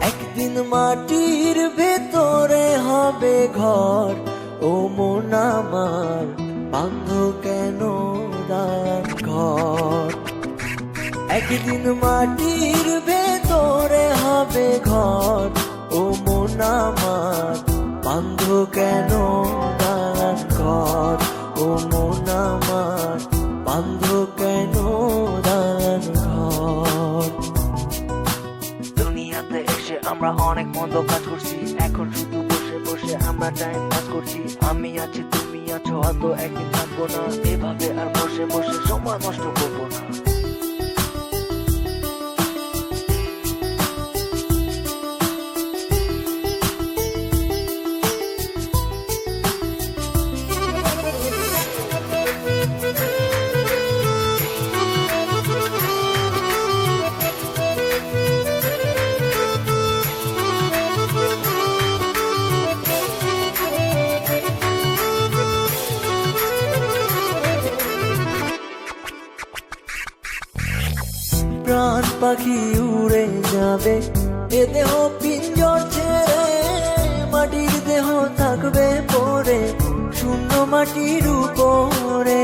একদিন মাটির ভেতরে হবে ঘর, ও মন আমার বাঁধ কেন দালান ঘর। একদিন মাটির ভেতরে হবে ঘর, ও মন আমার বাঁধ কেন দালান ঘর, ও মন আমার বাঁধ কেন দালান ঘর। দুনিয়াতে এসে আমরা অনেক মন্দ কাজ করছি, এখন শুধু বসে বসে আমরা টাইম পাস করছি। আমি আছি তুমি আছো, হয়তো একদিন থাকবো না, এভাবে আর বসে বসে সময় নষ্ট করবো না। প্রাণ পাখি উড়ে যাবে এ দেহ পিঞ্জর ছেড়ে, মাটির দেহ থাকবে পড়ে শূন্য মাটির উপরে।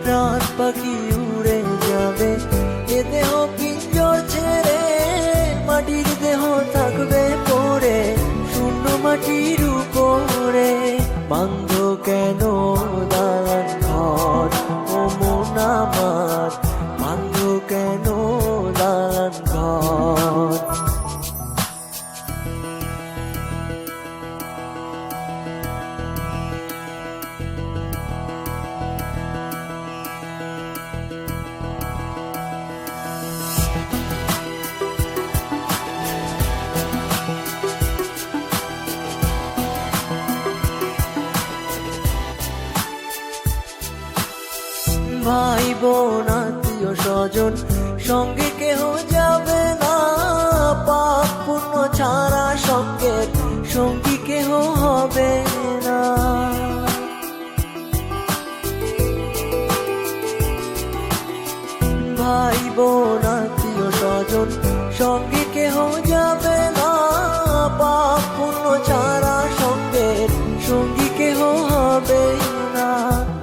প্রাণ পাখি উড়ে যাবে এ দেহ পিঞ্জর ছেড়ে, মাটির দেহ থাকবে পড়ে শূন্য মাটির উপরে। বান্ধ কেন দালান ঘর, ও মন আমার বান্ধ কেন দালান ঘর। ভাই বোন আত্মীয় স্বজন সঙ্গে কেহ যাবে না, পাপ পুণ্য ছাড়া সঙ্গের সঙ্গী কেহ হবে না। ভাই বোন আত্মীয় স্বজন সঙ্গে কেহ যাবে না, পাপ পুণ্য ছাড়া সঙ্গের সঙ্গী কেহ হবে না।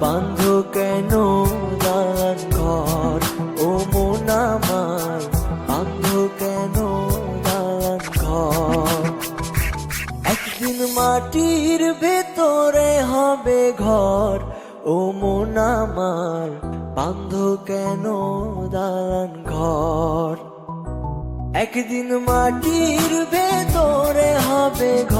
বান্ধ কেন দালান ঘর, ও মন আমার বান্ধ কেন দালান ঘর। একদিন মাটির ভেতরে হবে ঘর, ও মন আমার বান্ধ কেন দালান ঘর। একদিন মাটির ভেতরে হবে ঘর।